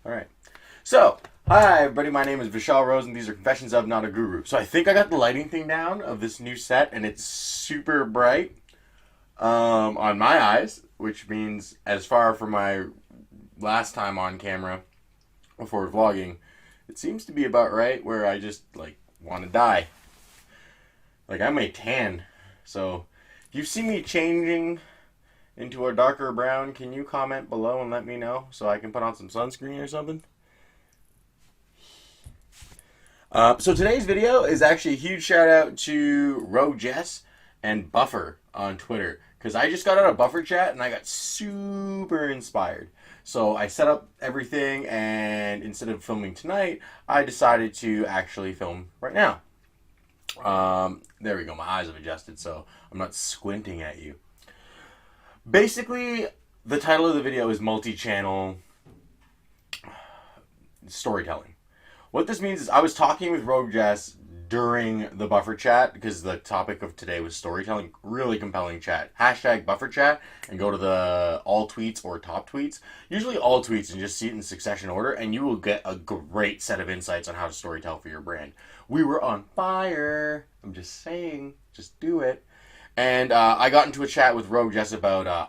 All right. So, hi everybody. My name is Vishal Rose, and these are Confessions of Not a Guru. So I think I got the lighting thing down of this new set, and it's super bright on my eyes, which means as far from my last time on camera before vlogging, it seems to be about right where I just want to die. Like I may tan. So if you see me changing into a darker brown, can you comment below and let me know so I can put on some sunscreen or something? So today's video is actually a huge shout out to Rogue Jess and Buffer on Twitter, because I just got out of Buffer chat and I got super inspired. So I set up everything, and instead of filming tonight, I decided to actually film right now. There we go. My eyes have adjusted, so I'm not squinting at you. Basically, the title of the video is multi-channel storytelling. What this means is I was talking with Rogue Jess during the Buffer chat, because the topic of today was storytelling. Really compelling chat. Hashtag Buffer chat, and go to the all tweets or top tweets. Usually all tweets, and just see it in succession order, and you will get a great set of insights on how to storytell for your brand. We were on fire. I'm just saying. Just do it. And I got into a chat with Rogue Jess about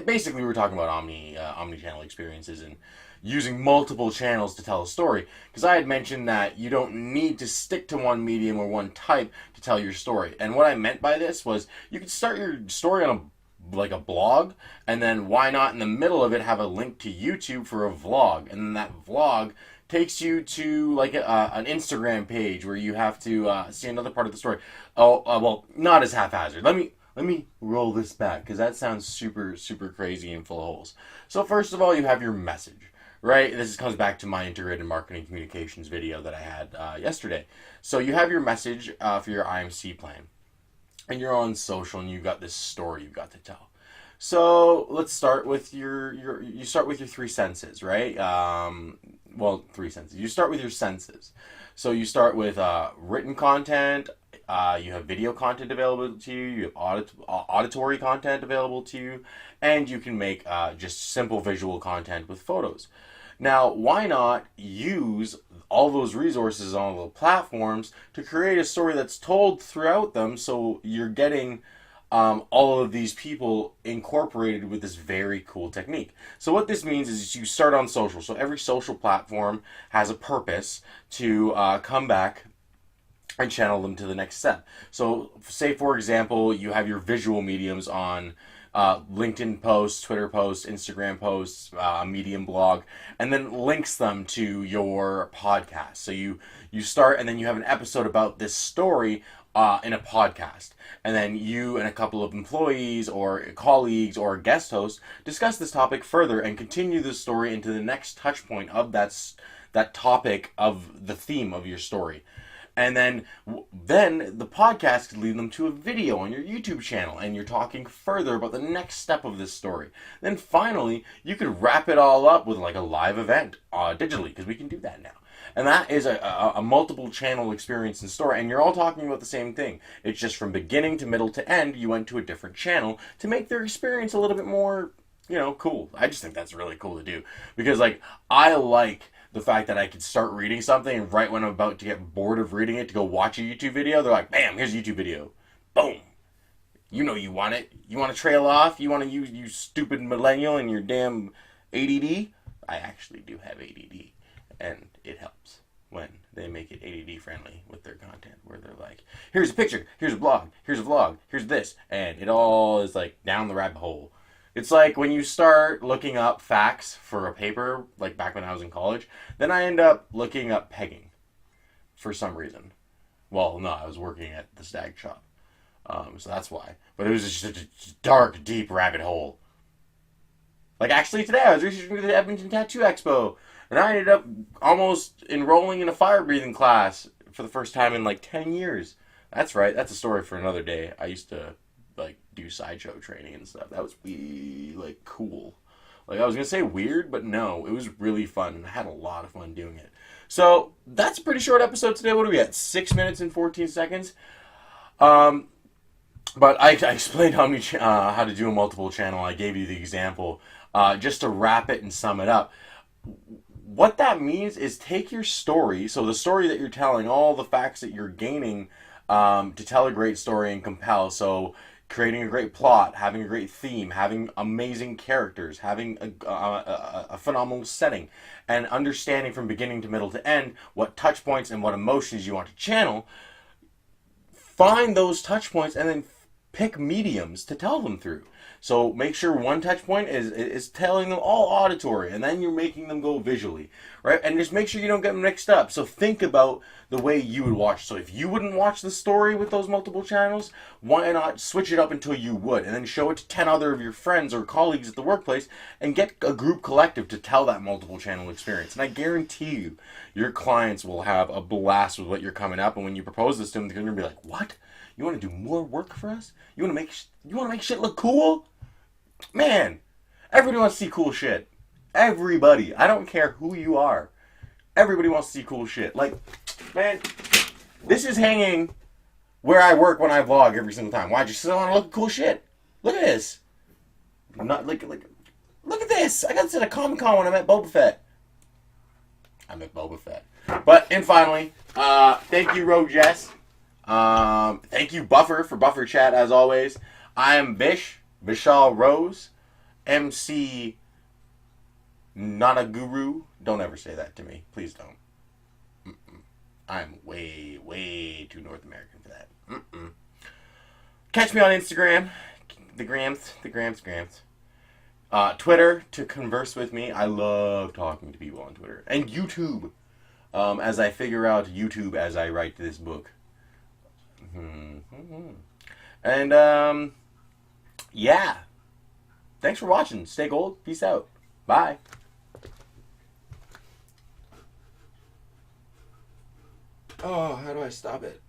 basically we were talking about omni-channel experiences and using multiple channels to tell a story. Because I had mentioned that you don't need to stick to one medium or one type to tell your story. And what I meant by this was you could start your story on a blog, and then why not in the middle of it have a link to YouTube for a vlog, and then that vlog takes you to an Instagram page where you have to see another part of the story. Well, not as haphazard. Let me roll this back, because that sounds super crazy and full of holes. So first of all, you have your message, right? This comes back to my integrated marketing communications video that I had yesterday. So you have your message for your IMC plan, and you're on social, and you've got this story you've got to tell. So let's start with you start with your three senses, right? Three senses. You start with your senses. So you start with written content. You have video content available to you. You have auditory content available to you, and you can make just simple visual content with photos. Now, why not use all those resources on the platforms to create a story that's told throughout them, so you're getting all of these people incorporated with this very cool technique. So what this means is you start on social. So every social platform has a purpose to come back and channel them to the next step. So say, for example, you have your visual mediums on LinkedIn posts, Twitter posts, Instagram posts, a Medium blog, and then links them to your podcast. So you start, and then you have an episode about this story in a podcast, and then you and a couple of employees or colleagues or guest hosts discuss this topic further and continue the story into the next touch point of that topic of the theme of your story. And then the podcast could lead them to a video on your YouTube channel, and you're talking further about the next step of this story. Then finally, you could wrap it all up with a live event digitally, because we can do that now. And that is a multiple channel experience in store, and you're all talking about the same thing. It's just from beginning to middle to end, you went to a different channel to make their experience a little bit more, cool. I just think that's really cool to do, because I like the fact that I could start reading something, and right when I'm about to get bored of reading it to go watch a YouTube video, they're like, bam, here's a YouTube video. Boom. You want it. You want to trail off? You want to use, you stupid millennial and your damn ADD? I actually do have ADD, and it helps when they make it ADD friendly with their content, where they're like, here's a picture, here's a blog, here's a vlog, here's this, and it all is down the rabbit hole. It's like when you start looking up facts for a paper, like back when I was in college, then I end up looking up pegging for some reason. Well, no, I was working at the stag shop, so that's why. But it was just a dark, deep rabbit hole. Actually today I was researching for the Edmonton Tattoo Expo, and I ended up almost enrolling in a fire breathing class for the first time in 10 years. That's right, that's a story for another day. I used to do sideshow training and stuff. That was cool. I was gonna say weird, but no, it was really fun, and I had a lot of fun doing it. So that's a pretty short episode today. What are we at? 6 minutes and 14 seconds. But I explained how to do a multiple channel. I gave you the example. Just to wrap it and sum it up, what that means is take your story, so the story that you're telling, all the facts that you're gaining to tell a great story and compel. So creating a great plot, having a great theme, having amazing characters, having a phenomenal setting, and understanding from beginning to middle to end what touch points and what emotions you want to channel. Find those touch points and then pick mediums to tell them through. So make sure one touch point is telling them all auditory, and then you're making them go visually, right? And just make sure you don't get them mixed up. So think about the way you would watch. So if you wouldn't watch the story with those multiple channels, why not switch it up until you would, and then show it to 10 other of your friends or colleagues at the workplace, and get a group collective to tell that multiple channel experience. And I guarantee you, your clients will have a blast with what you're coming up. And when you propose this to them, they're going to be like, "What? You want to do more work for us? You want to make shit look cool?" Man, everybody wants to see cool shit. Everybody. I don't care who you are. Everybody wants to see cool shit. Like, man, this is hanging where I work when I vlog every single time. Why? Just want to look at cool shit. Look at this. I'm not look at this. I got this at a Comic-Con when I met Boba Fett. I met Boba Fett. And finally, thank you, Rogue Jess. Thank you, Buffer, for Buffer Chat, as always. I am Vishal Rose, MC Not a Guru. Don't ever say that to me. Please don't. I'm way, way too North American for that. Catch me on Instagram. The grams. Twitter to converse with me. I love talking to people on Twitter. And YouTube. As I figure out YouTube as I write this book. And, yeah. Thanks for watching. Stay gold. Peace out. Bye. Oh, how do I stop it?